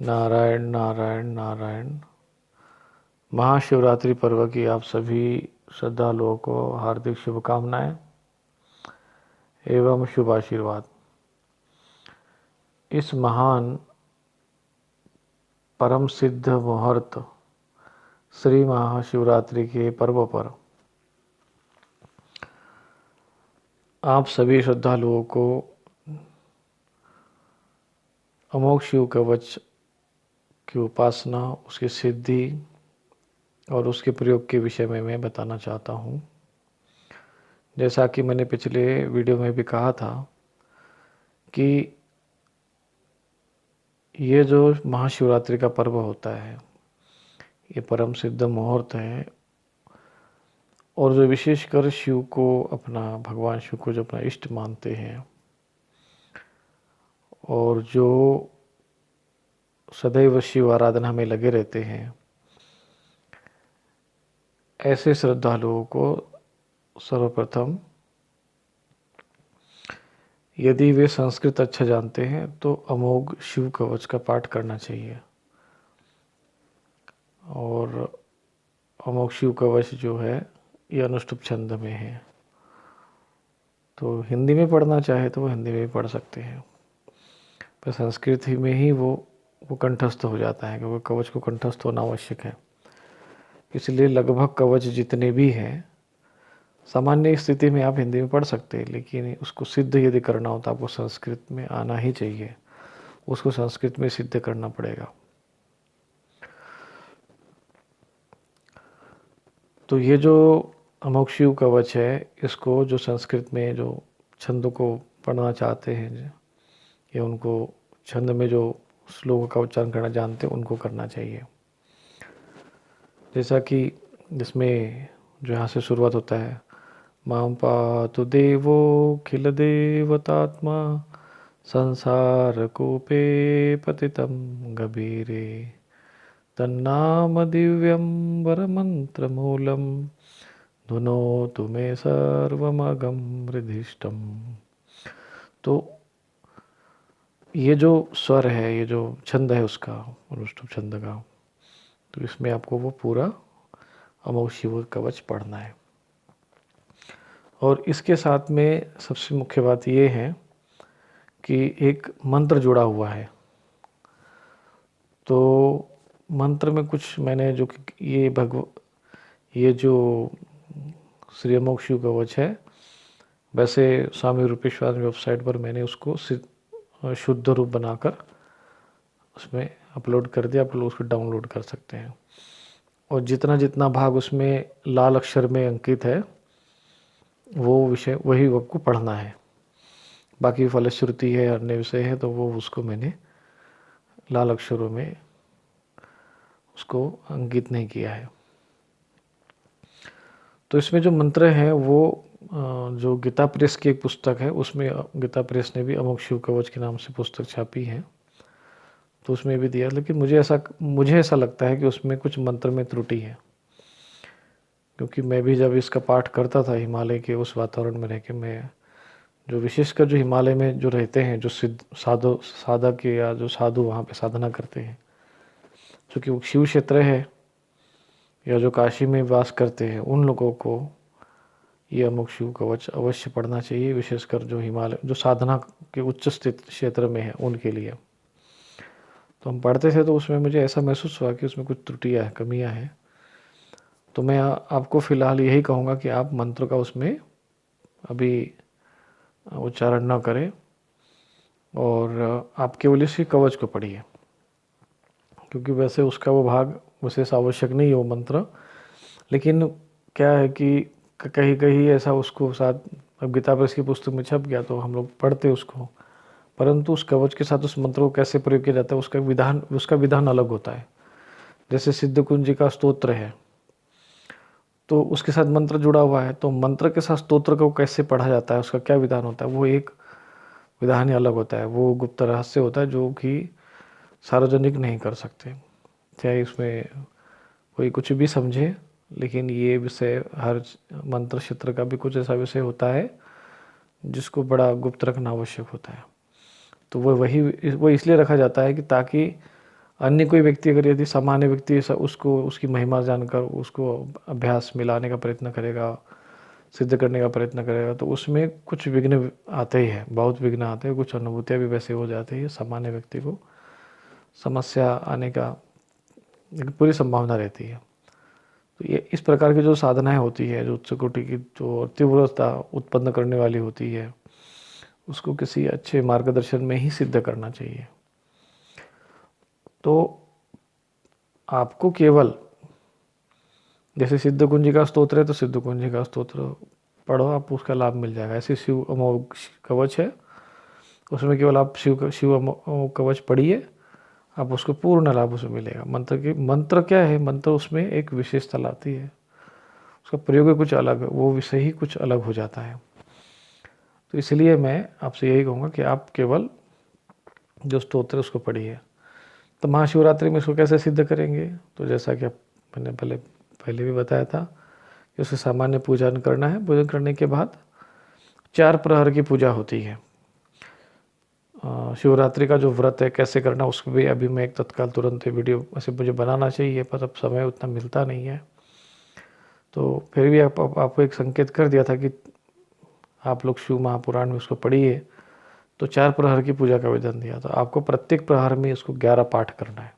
नारायण नारायण नारायण। महाशिवरात्रि पर्व की आप सभी श्रद्धालुओं को हार्दिक शुभकामनाएं एवं शुभ आशीर्वाद। इस महान परम सिद्ध मुहूर्त श्री महाशिवरात्रि के पर्व पर आप सभी श्रद्धालुओं को अमोघ शिव कवच की उपासना, उसकी सिद्धि और उसके प्रयोग के विषय में मैं बताना चाहता हूँ। जैसा कि मैंने पिछले वीडियो में भी कहा था कि ये जो महाशिवरात्रि का पर्व होता है, ये परम सिद्ध मुहूर्त है और जो विशेषकर शिव को भगवान शिव को जो अपना इष्ट मानते हैं और जो सदैव शिव आराधना में लगे रहते हैं, ऐसे श्रद्धालुओं को सर्वप्रथम यदि वे संस्कृत अच्छा जानते हैं तो अमोघ शिव कवच का पाठ करना चाहिए। और अमोघ शिव कवच जो है ये अनुष्टुप छंद में है, तो हिंदी में पढ़ना चाहे तो वो हिंदी में भी पढ़ सकते हैं, पर संस्कृत ही में ही वो कंठस्थ हो जाता है, क्योंकि कवच को कंठस्थ होना आवश्यक है। इसलिए लगभग कवच जितने भी हैं सामान्य स्थिति में आप हिंदी में पढ़ सकते हैं, लेकिन उसको सिद्ध यदि करना हो तो आपको संस्कृत में आना ही चाहिए, उसको संस्कृत में सिद्ध करना पड़ेगा। तो ये जो अमोघ शिव कवच है, इसको जो संस्कृत में जो छंद को पढ़ना चाहते हैं या उनको छंद में जो श्लोक का उच्चारण करना जानते हैं उनको करना चाहिए। जैसा कि जिसमें जो यहाँ से शुरुआत होता है, मां पातु देवो खिल देवतात्मा संसार कूपे पतितं गभीरे तन्नाम दिव्यं वरमन्त्रमूलं धुनोतु मे सर्वमगं हृदिष्टम। तो ये जो स्वर है, ये जो छंद है उसका, अनुष्टुप छंद का, तो इसमें आपको वो पूरा अमोघ शिव कवच पढ़ना है। और इसके साथ में सबसे मुख्य बात ये है कि एक मंत्र जुड़ा हुआ है। तो मंत्र में कुछ मैंने जो ये जो श्री अमोघ शिव कवच है, वैसे स्वामी रूपेश्वर वेबसाइट पर मैंने उसको शुद्ध रूप बनाकर उसमें अपलोड कर दिया। आप लोग उसको डाउनलोड कर सकते हैं और जितना जितना भाग उसमें लाल अक्षर में अंकित है वो विषय वही आपको पढ़ना है। बाकी फलश्रुति है, अन्य विषय है, तो वो उसको मैंने लाल अक्षरों में उसको अंकित नहीं किया है। तो इसमें जो मंत्र है वो जो गीता प्रेस की एक पुस्तक है, उसमें गीता प्रेस ने भी अमोघ शिव कवच के नाम से पुस्तक छापी है, तो उसमें भी दिया। लेकिन मुझे ऐसा लगता है कि उसमें कुछ मंत्र में त्रुटि है, क्योंकि मैं भी जब इसका पाठ करता था हिमालय के उस वातावरण में रह के, मैं जो विशेषकर जो हिमालय में जो रहते हैं, जो साधक या जो साधु वहाँ पे साधना करते हैं, क्योंकि वो शिव क्षेत्र है, या जो काशी में वास करते हैं, उन लोगों को ये अमोघ शिव कवच अवश्य पढ़ना चाहिए, विशेषकर जो हिमालय जो साधना के उच्च स्थित क्षेत्र में है उनके लिए। तो हम पढ़ते थे तो उसमें मुझे ऐसा महसूस हुआ कि उसमें कुछ त्रुटियाँ हैं, कमियाँ हैं। तो मैं आपको फ़िलहाल यही कहूँगा कि आप मंत्र का उसमें अभी उच्चारण न करें और आप केवल इसी कवच को पढ़िए, क्योंकि वैसे उसका वो भाग विशेष आवश्यक नहीं है वो मंत्र। लेकिन क्या है कि कहीं कहीं ऐसा उसको साथ, अब गीता प्रेस की पुस्तक में छप गया तो हम लोग पढ़ते उसको, परंतु उस कवच के साथ उस मंत्र को कैसे प्रयोग किया जाता है उसका विधान अलग होता है। जैसे सिद्ध कुंज जी का स्तोत्र है, तो उसके साथ मंत्र जुड़ा हुआ है, तो मंत्र के साथ स्तोत्र को कैसे पढ़ा जाता है, उसका क्या विधान होता है, वो एक विधान ही अलग होता है। वो गुप्त रहस्य होता है जो कि सार्वजनिक नहीं कर सकते, चाहे इसमें कोई कुछ भी समझे। लेकिन ये विषय हर मंत्र क्षेत्र का भी कुछ ऐसा विषय होता है जिसको बड़ा गुप्त रखना आवश्यक होता है। तो वो इसलिए रखा जाता है कि ताकि अन्य कोई व्यक्ति अगर यदि सामान्य व्यक्ति ऐसा उसको उसकी महिमा जानकर उसको अभ्यास मिलाने का प्रयत्न करेगा, सिद्ध करने का प्रयत्न करेगा, तो उसमें कुछ विघ्न आते ही हैं, बहुत विघ्न आते हैं, कुछ अनुभूतियाँ भी वैसे हो जाती है, सामान्य व्यक्ति को समस्या आने का एक पूरी संभावना रहती है। तो ये इस प्रकार की जो साधनाएं होती है, जो उच्च कोटि की जो तीव्रता उत्पन्न करने वाली होती है, उसको किसी अच्छे मार्गदर्शन में ही सिद्ध करना चाहिए। तो आपको केवल जैसे सिद्ध कुंजिका स्तोत्र है, तो सिद्ध कुंजिका स्तोत्र पढ़ो, आप उसका लाभ मिल जाएगा। ऐसे शिव अमोघ कवच है, उसमें केवल आप शिव अमोघ कवच पढ़िए, आप उसको पूर्ण लाभ उसमें मिलेगा। मंत्र क्या है, मंत्र उसमें एक विशेषता लाती है, उसका प्रयोग कुछ अलग, वो विषय ही कुछ अलग हो जाता है। तो इसलिए मैं आपसे यही कहूँगा कि आप केवल जो स्तोत्र है उसको पढ़िए। तो महाशिवरात्रि में इसको कैसे सिद्ध करेंगे, तो जैसा कि मैंने पहले भी बताया था कि उसे सामान्य पूजन करना है। पूजन करने के बाद 4 प्रहर की पूजा होती है। शिवरात्रि का जो व्रत है कैसे करना, उसको भी अभी मैं एक तत्काल तुरंत वीडियो वैसे मुझे बनाना चाहिए, पर अब समय उतना मिलता नहीं है। तो फिर भी आपको एक संकेत कर दिया था कि आप लोग शिव महापुराण में उसको पढ़िए। तो 4 प्रहर की पूजा का विधान दिया, तो आपको प्रत्येक प्रहर में इसको 11 पाठ करना है,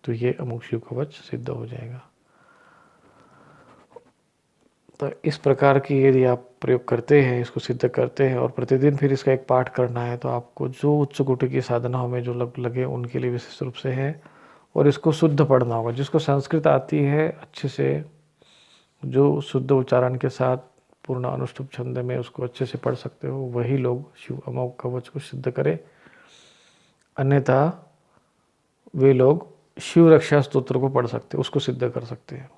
तो ये अमोघ शिव कवच सिद्ध हो जाएगा। तो इस प्रकार की यदि आप प्रयोग करते हैं, इसको सिद्ध करते हैं और प्रतिदिन फिर इसका एक पाठ करना है, तो आपको जो उच्च कोटि की साधनाओं में जो लगे उनके लिए विशेष रूप से है। और इसको शुद्ध पढ़ना होगा। जिसको संस्कृत आती है अच्छे से, जो शुद्ध उच्चारण के साथ पूर्ण अनुष्टुप छंद में उसको अच्छे से पढ़ सकते हो, वही लोग शिव अमोघ कवच को सिद्ध करें। अन्यथा वे लोग शिव रक्षा स्तोत्र को पढ़ सकते, उसको सिद्ध कर सकते हैं।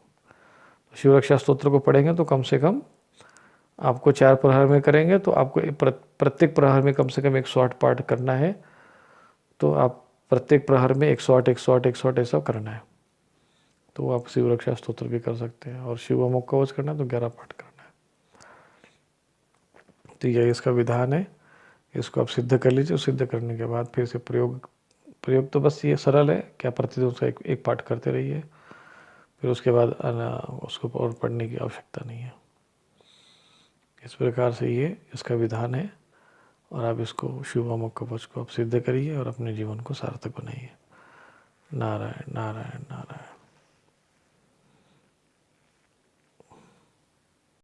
शिव रक्षा स्तोत्र को पढ़ेंगे तो कम से कम आपको 4 प्रहर में करेंगे, तो आपको प्रत्येक प्रहर में कम से कम 108 पाठ करना है। तो आप प्रत्येक प्रहर में 108 108 108 ऐसा करना है, तो आप शिव रक्षा स्तोत्र भी कर सकते हैं। और शिव अमोघ कवच करना है तो 11 पाठ करना है। तो यही इसका विधान है, इसको आप सिद्ध कर लीजिए। सिद्ध करने के बाद फिर से प्रयोग तो बस ये सरल है, क्या प्रतिदिन उसका एक पाठ करते रहिए, फिर उसके बाद उसको और पढ़ने की आवश्यकता नहीं है। इस प्रकार से ये इसका विधान है, और आप इसको शिव अमोघ कवच को आप सिद्ध करिए और अपने जीवन को सार्थक बनाइए। नारायण नारायण नारायण।